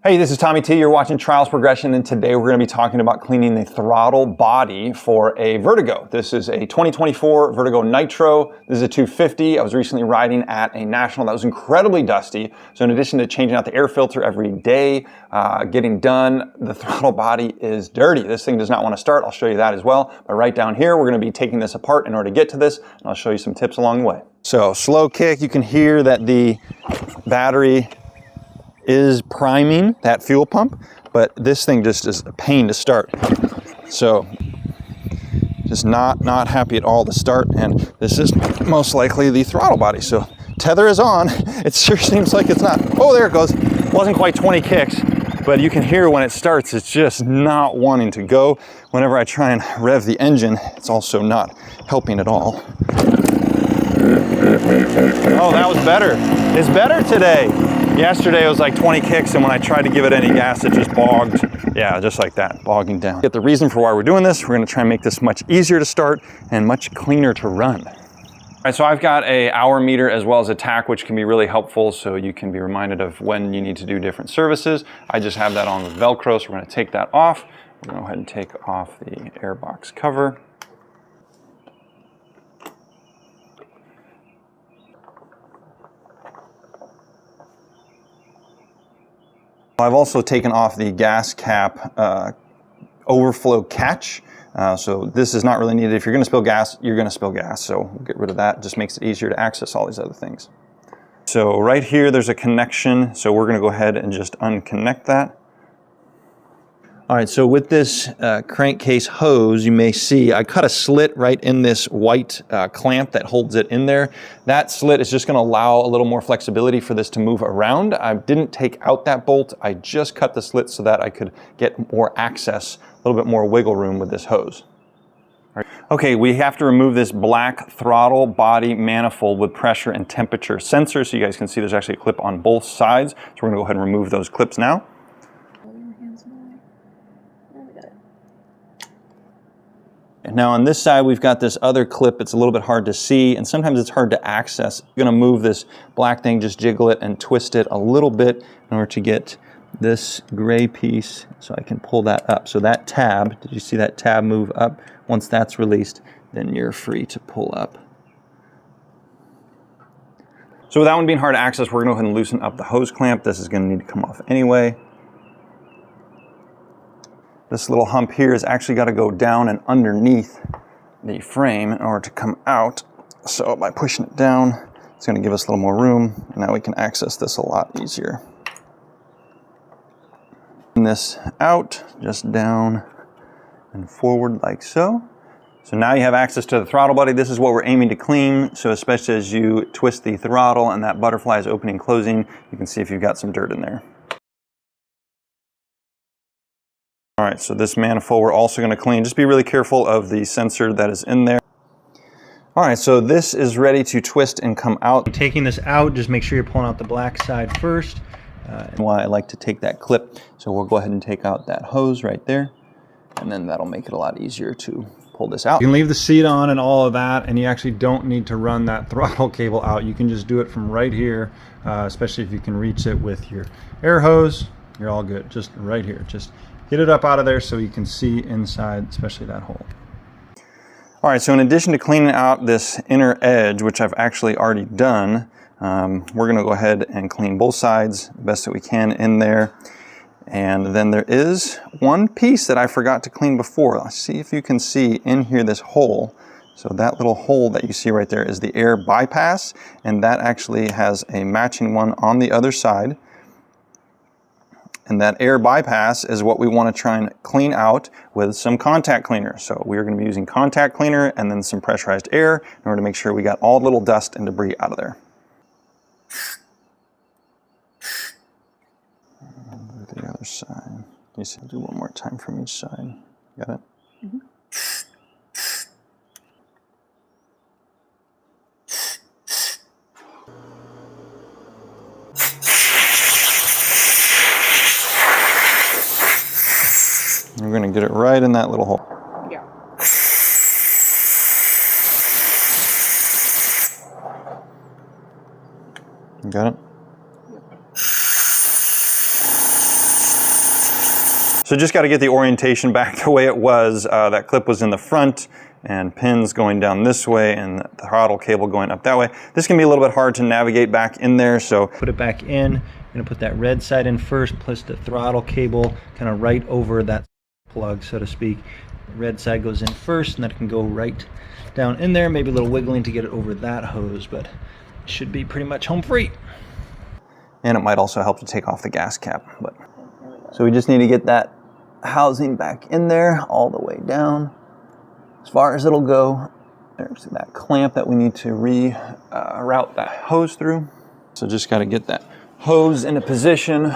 Hey, this is Tommy T. You're watching Trials Progression, and today we're going to be talking about cleaning the throttle body for a Vertigo. This is a 2024 Vertigo Nitro. This is a 250. I was recently riding at a national that was incredibly dusty. So in addition to changing out the air filter every day, getting done, the throttle body is dirty. This thing does not want to start. I'll show you that as well. But right down here, we're going to be taking this apart in order to get to this, and I'll show you some tips along the way. So slow kick, you can hear that the battery is priming that fuel pump, but this thing just is a pain to start. So just not happy at all to start, and this is most likely the throttle body. So tether is on. It sure seems like it's not. Oh, there it goes. Wasn't quite 20 kicks, but you can hear when it starts, it's just not wanting to go. Whenever I try and rev the engine, it's also not helping at all. Oh, that was better. It's better today. Yesterday it was like 20 kicks, and when I tried to give it any gas, it just bogged. Yeah, just like that, bogging down. Get the reason for why we're doing this. We're gonna try and make this much easier to start and much cleaner to run. All right, so I've got a hour meter as well as a tach, which can be really helpful so you can be reminded of when you need to do different services. I just have that on with Velcro, so we're gonna take that off. We're gonna go ahead and take off the air box cover. I've also taken off the gas cap overflow catch. So this is not really needed. If you're going to spill gas, you're going to spill gas. So we'll get rid of that. It just makes it easier to access all these other things. So right here, there's a connection. So we're going to go ahead and just unconnect that. All right, so with this crankcase hose, you may see I cut a slit right in this white clamp that holds it in there. That slit is just going to allow a little more flexibility for this to move around. I didn't take out that bolt. I just cut the slit so that I could get more access, a little bit more wiggle room with this hose. All right. Okay, we have to remove this black throttle body manifold with pressure and temperature sensors. So you guys can see there's actually a clip on both sides. So we're going to go ahead and remove those clips now. Now on this side, we've got this other clip. It's a little bit hard to see, and sometimes it's hard to access. I'm gonna move this black thing, just jiggle it and twist it a little bit in order to get this gray piece so I can pull that up. So that tab, did you see that tab move up? Once that's released, then you're free to pull up. So with that one being hard to access, we're gonna go ahead and loosen up the hose clamp. This is gonna need to come off anyway. This little hump here has actually got to go down and underneath the frame in order to come out. So by pushing it down, it's going to give us a little more room. And now we can access this a lot easier. Bring this out, just down and forward like so. So now you have access to the throttle body. This is what we're aiming to clean. So especially as you twist the throttle and that butterfly is opening and closing, you can see if you've got some dirt in there. All right, so this manifold we're also going to clean. Just be really careful of the sensor that is in there. All right, so this is ready to twist and come out. Taking this out, just make sure you're pulling out the black side first. And why I like to take that clip. So we'll go ahead and take out that hose right there, and then that'll make it a lot easier to pull this out. You can leave the seat on and all of that, and you actually don't need to run that throttle cable out. You can just do it from right here, especially if you can reach it with your air hose. You're all good, just right here. Just get it up out of there so you can see inside, especially that hole. All right, so in addition to cleaning out this inner edge, which I've actually already done, we're gonna go ahead and clean both sides the best that we can in there. And then there is one piece that I forgot to clean before. Let's see if you can see in here this hole. So that little hole that you see right there is the air bypass, and that actually has a matching one on the other side. And that air bypass is what we want to try and clean out with some contact cleaner. So we're going to be using contact cleaner and then some pressurized air in order to make sure we got all the little dust and debris out of there. And the other side. You see, do one more time from each side. Got it? Mm-hmm. We're going to get it right in that little hole. Yeah. You got it? Yep. So just got to get the orientation back the way it was. That clip was in the front and pins going down this way and the throttle cable going up that way. This can be a little bit hard to navigate back in there, so put it back in. I'm going to put that red side in first, plus the throttle cable kind of right over that plug, so to speak. The red side goes in first, and then it can go right down in there. Maybe a little wiggling to get it over that hose, but it should be pretty much home free. And it might also help to take off the gas cap. So we just need to get that housing back in there all the way down as far as it'll go. There's that clamp that we need to reroute that hose through. So just got to get that hose into position,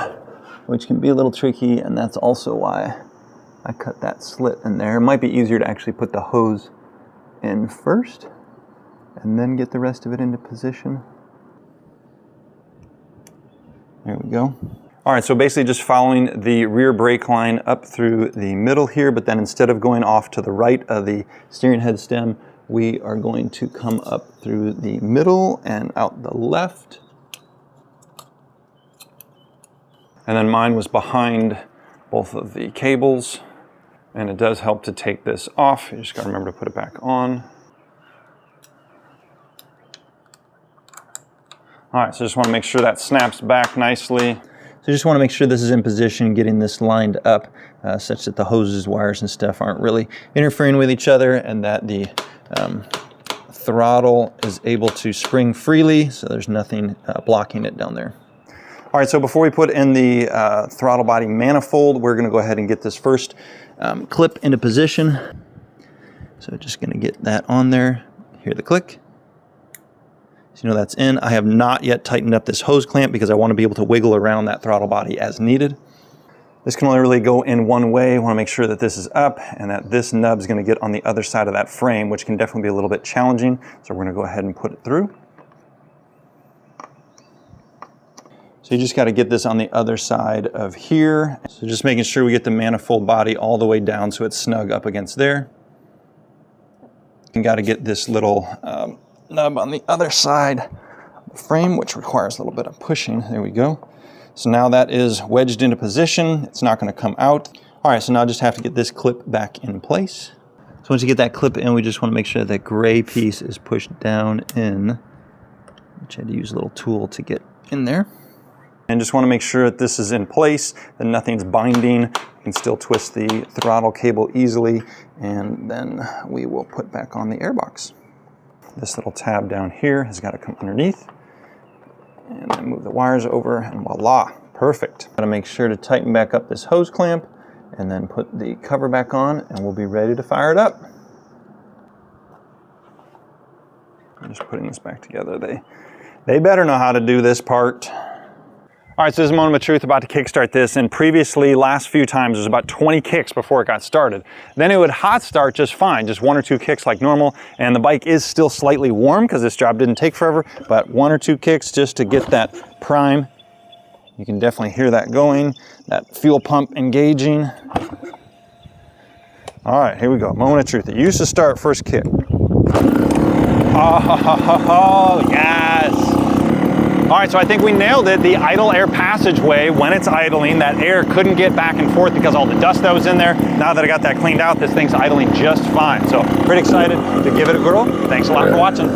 which can be a little tricky, and that's also why I cut that slit in there. It might be easier to actually put the hose in first and then get the rest of it into position. There we go. All right, so basically just following the rear brake line up through the middle here, but then instead of going off to the right of the steering head stem, we are going to come up through the middle and out the left. And then mine was behind both of the cables, and it does help to take this off. You just gotta remember to put it back on. All right, so just wanna make sure that snaps back nicely. So just want to make sure this is in position, getting this lined up such that the hoses, wires, and stuff aren't really interfering with each other, and that the throttle is able to spring freely, so there's nothing blocking it down there. All right, so before we put in the throttle body manifold, we're going to go ahead and get this first clip into position. So just going to get that on there. Hear the click. So you know that's in. I have not yet tightened up this hose clamp because I want to be able to wiggle around that throttle body as needed. This can only really go in one way. I want to make sure that this is up and that this nub is going to get on the other side of that frame, which can definitely be a little bit challenging. So we're going to go ahead and put it through. So you just got to get this on the other side of here. So just making sure we get the manifold body all the way down so it's snug up against there. You got to get this little nub on the other side of the frame, which requires a little bit of pushing. There we go. So now that is wedged into position. It's not going to come out. All right, so now I just have to get this clip back in place. So once you get that clip in, we just want to make sure that gray piece is pushed down in, which I had to use a little tool to get in there. And just want to make sure that this is in place, that nothing's binding. You can still twist the throttle cable easily, and then we will put back on the airbox. This little tab down here has got to come underneath, and then move the wires over, and voila, perfect. Got to make sure to tighten back up this hose clamp, and then put the cover back on, and we'll be ready to fire it up. I'm just putting this back together. They better know how to do this part. All right, so this is a moment of truth about to kickstart this, and previously, last few times, it was about 20 kicks before it got started. Then it would hot start just fine, just 1 or 2 kicks like normal, and the bike is still slightly warm because this job didn't take forever, but 1 or 2 kicks just to get that prime. You can definitely hear that going, that fuel pump engaging. All right, here we go, moment of truth. It used to start first kick. Oh, yes. All right, so I think we nailed it. The idle air passageway, when it's idling, that air couldn't get back and forth because all the dust that was in there. Now that I got that cleaned out, this thing's idling just fine. So pretty excited to give it a whirl. Thanks a lot for watching.